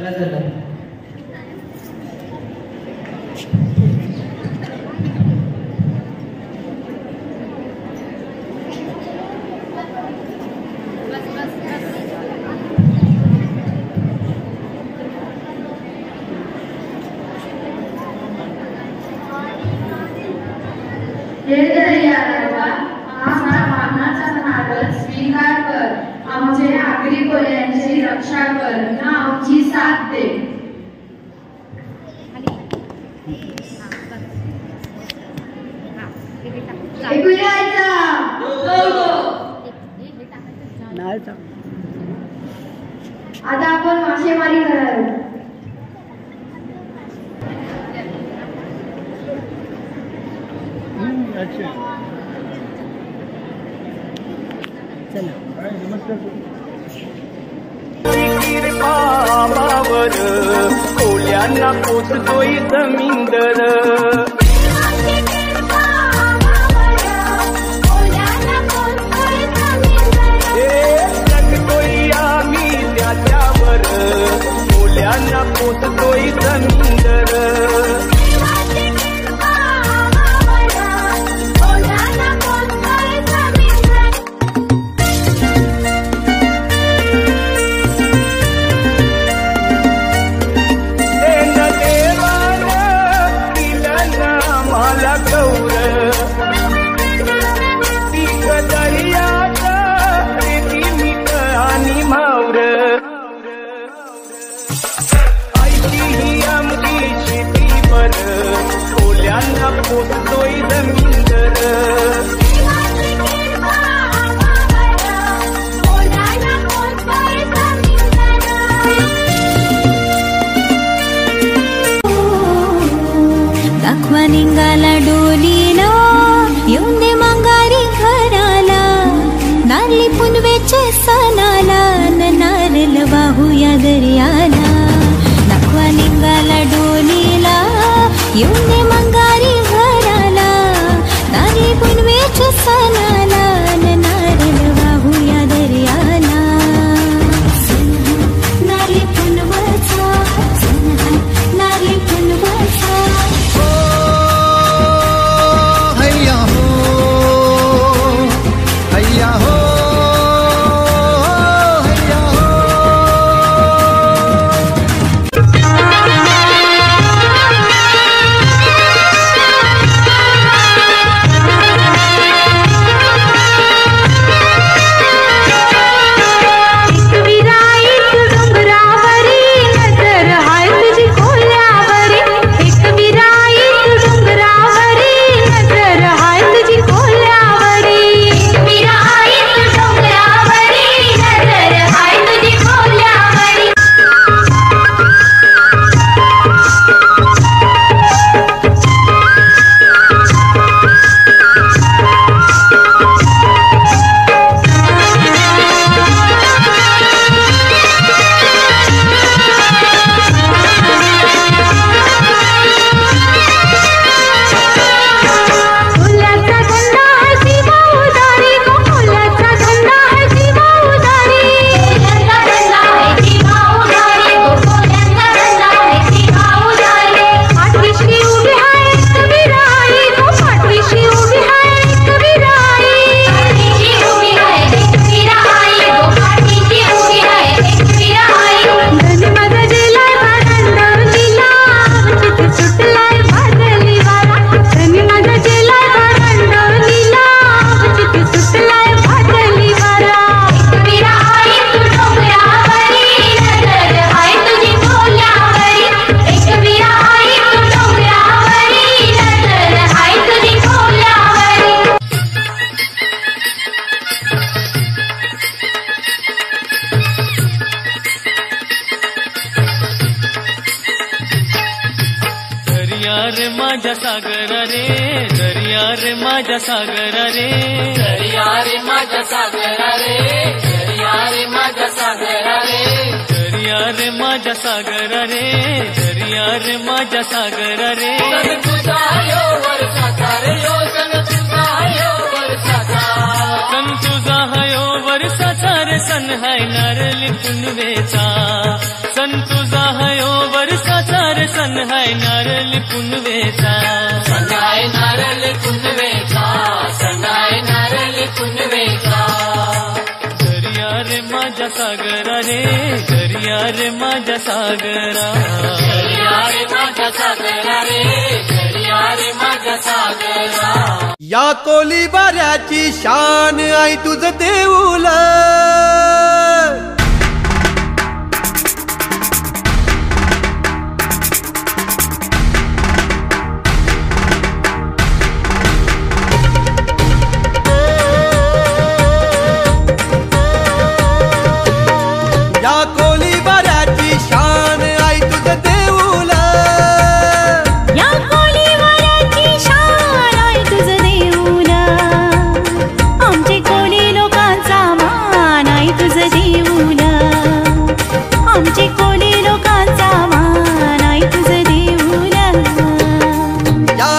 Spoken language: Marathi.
चला चला स्वीकार कर, आमचे आगरी कोल्यांची रक्षा कर, ना आमची साथ दे. आता आपण मासेमारी करायला. पामावर कोल्यांना पोचतोय जमीनदर. जगतोय आम्ही त्याच्यावर कोल्यांना पोचतोय जमीनदर. पोचतोय जमीनदर. दाखवा निघाला डोलीला येऊन दे मंगारी घराला. नारली पुनवेच्या सणाला नारळ वाहूया दर्याला. दाखवा निघाला डोलीला येऊन दे मंगारी घराला. नारली पुनवेच्या सणाला नारळ वाहूया दर्याला. नारली पुनवचा नारली पुनवचा. हैया हो हैया हो हैया हो. माझ्या सागर रे दर्या रे माझ्या सागर रे दर्या रे माझ्या सागर रे दर्या रे माझ्या सागर रे दर्या रे माझ्या सागर रे दर्या रे माझ्या सागर रे तुझा यो वर्षाचा रे यो सन तुझा यो वर्षाचा सन तुझा यो वर्षाचा रे सन हाय नारळी पुनवेचा सन तुझा नारळ पुनवेचा, संगाय नारळ पुनवेचा, संगाय नारळ पुनवेचा. दर्या रे माझ्या सागरा रे, दर्या रे माझ्या सागरा, दर्या रे माझ्या सागरा रे, दर्या रे माझ्या सागरा. या कोली बाऱ्याची शान आई तुझं देऊळ. या कोली बाऱ्याची शान आई तुझं देऊळ. या कोळीवाड्याची शान आहे तुझं देऊळ. आमचे कोळी लोकांचा मान आहे तुझं देऊळ. आमचे कोळी लोकांचा मान आहे तुझं देऊळ. या